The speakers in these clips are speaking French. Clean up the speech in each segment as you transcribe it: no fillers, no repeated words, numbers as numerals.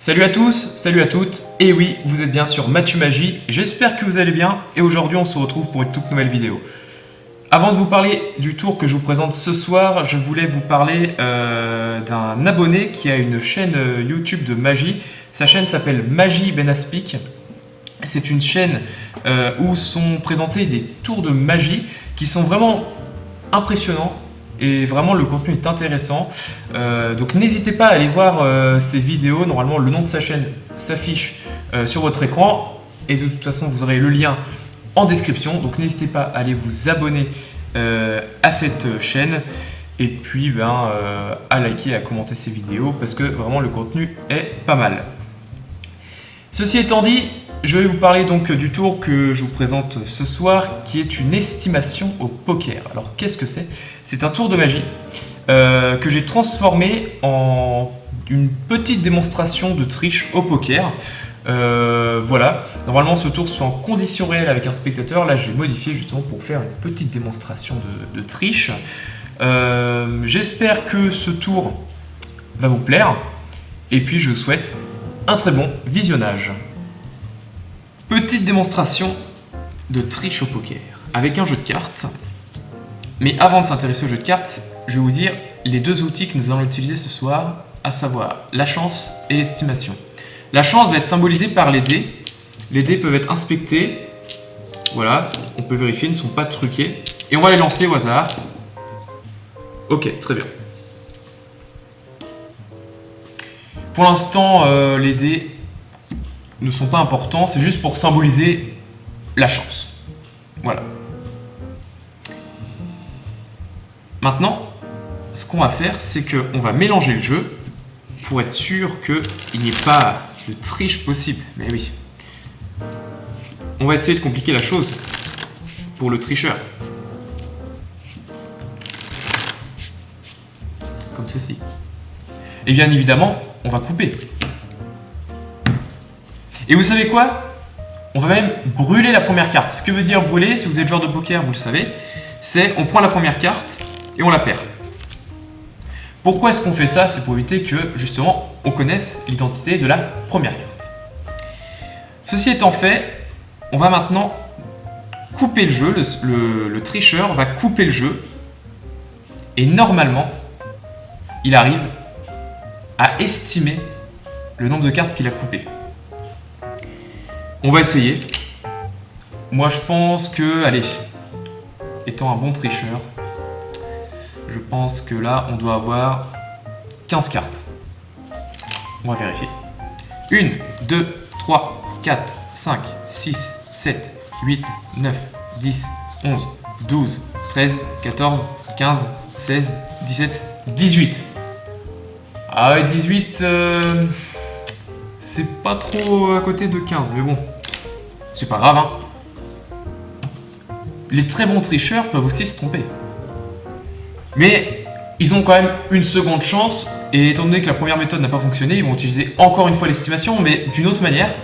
Salut à tous, salut à toutes, et oui, vous êtes bien sur Mathieu Magie, j'espère que vous allez bien, et aujourd'hui on se retrouve pour une toute nouvelle vidéo. Avant de vous parler du tour que je vous présente ce soir, je voulais vous parler d'un abonné qui a une chaîne YouTube de magie. Sa chaîne s'appelle Magie Benaspic. C'est une chaîne où sont présentés des tours de magie qui sont vraiment impressionnants. Et vraiment le contenu est intéressant, donc n'hésitez pas à aller voir ces vidéos. Normalement le nom de sa chaîne s'affiche sur votre écran et de toute façon vous aurez le lien en description, donc n'hésitez pas à aller vous abonner à cette chaîne et puis à liker et à commenter ces vidéos parce que vraiment le contenu est pas mal. Ceci étant dit, je vais vous parler donc du tour que je vous présente ce soir, qui est une estimation au poker. Alors qu'est-ce que c'est? C'est un tour de magie que j'ai transformé en une petite démonstration de triche au poker. Voilà, normalement ce tour soit en condition réelle avec un spectateur. Là je l'ai modifié justement pour faire une petite démonstration de triche. J'espère que ce tour va vous plaire et puis je vous souhaite un très bon visionnage. Petite démonstration de triche au poker avec un jeu de cartes. Mais avant de s'intéresser au jeu de cartes, je vais vous dire les deux outils que nous allons utiliser ce soir, à savoir la chance et l'estimation. La chance va être symbolisée par les dés. Les dés peuvent être inspectés. Voilà, on peut vérifier, ils ne sont pas truqués. Et on va les lancer au hasard. Ok, très bien. Pour l'instant, les dés ne sont pas importants, c'est juste pour symboliser la chance. Voilà. Maintenant, ce qu'on va faire, c'est qu'on va mélanger le jeu pour être sûr qu'il n'y ait pas de triche possible. Mais oui. On va essayer de compliquer la chose pour le tricheur. Comme ceci. Et bien évidemment, on va couper. Et vous savez quoi? On va même brûler la première carte. Que veut dire brûler? Si vous êtes joueur de poker, vous le savez. C'est on prend la première carte et on la perd. Pourquoi est-ce qu'on fait ça? C'est pour éviter que, justement, on connaisse l'identité de la première carte. Ceci étant fait, on va maintenant couper le jeu. Le tricheur va couper le jeu. Et normalement, il arrive à estimer le nombre de cartes qu'il a coupées. On va essayer. Moi, je pense que, allez, étant un bon tricheur, je pense que là, on doit avoir 15 cartes. On va vérifier. 1, 2, 3, 4, 5, 6, 7, 8, 9, 10, 11, 12, 13, 14, 15, 16, 17, 18. Ah ouais, 18... c'est pas trop à côté de 15, mais bon, c'est pas grave, hein. Les très bons tricheurs peuvent aussi se tromper. Mais ils ont quand même une seconde chance, et étant donné que la première méthode n'a pas fonctionné, ils vont utiliser encore une fois l'estimation, mais d'une autre manière.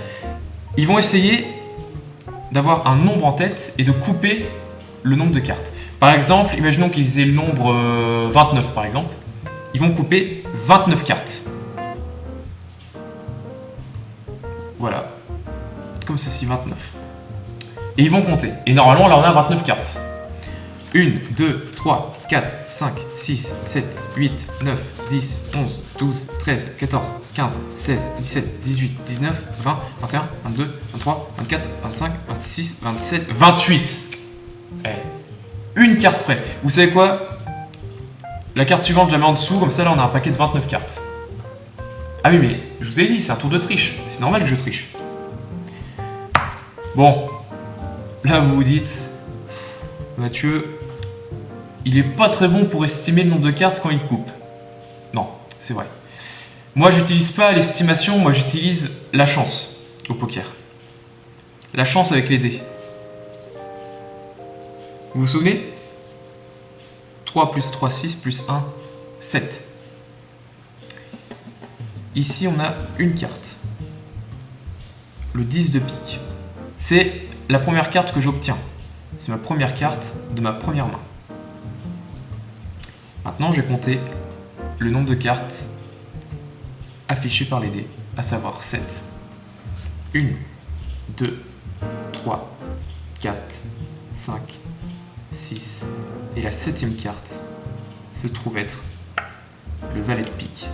Ils vont essayer d'avoir un nombre en tête et de couper le nombre de cartes. Par exemple, imaginons qu'ils aient le nombre 29 par exemple. Ils vont couper 29 cartes. Voilà, comme ceci, 29. Et ils vont compter. Et normalement, là, on a 29 cartes. 1, 2, 3, 4, 5, 6, 7, 8, 9, 10, 11, 12, 13, 14, 15, 16, 17, 18, 19, 20, 21, 22, 23, 24, 25, 26, 27, 28. Une carte près. Vous savez quoi? La carte suivante, je la mets en dessous, comme ça, là, on a un paquet de 29 cartes. Ah oui, mais je vous ai dit, c'est un tour de triche. C'est normal que je triche. Bon, là vous vous dites, Mathieu, il est pas très bon pour estimer le nombre de cartes quand il coupe. Non, c'est vrai. Moi, j'utilise pas l'estimation, moi j'utilise la chance au poker. La chance avec les dés. Vous vous souvenez? 3 plus 3, 6 plus 1, 7. Ici, on a une carte. Le 10 de pique. C'est la première carte que j'obtiens. C'est ma première carte de ma première main. Maintenant, je vais compter le nombre de cartes affichées par les dés. à savoir 7. 1, 2, 3, 4, 5, 6. Et la 7e carte se trouve être le valet de pique.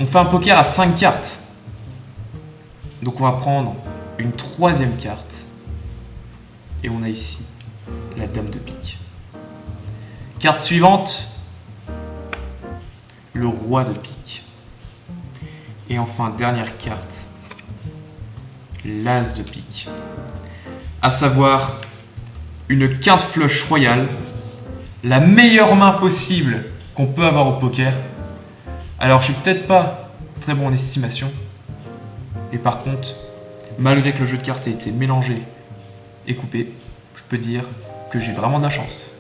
On fait un poker à 5 cartes. Donc on va prendre une 3e carte. Et on a ici la dame de pique. Carte suivante, le roi de pique. Et enfin, dernière carte, l'as de pique. À savoir une quinte flush royale, la meilleure main possible qu'on peut avoir au poker. Alors je suis peut-être pas très bon en estimation, et par contre, malgré que le jeu de cartes ait été mélangé et coupé, je peux dire que j'ai vraiment de la chance.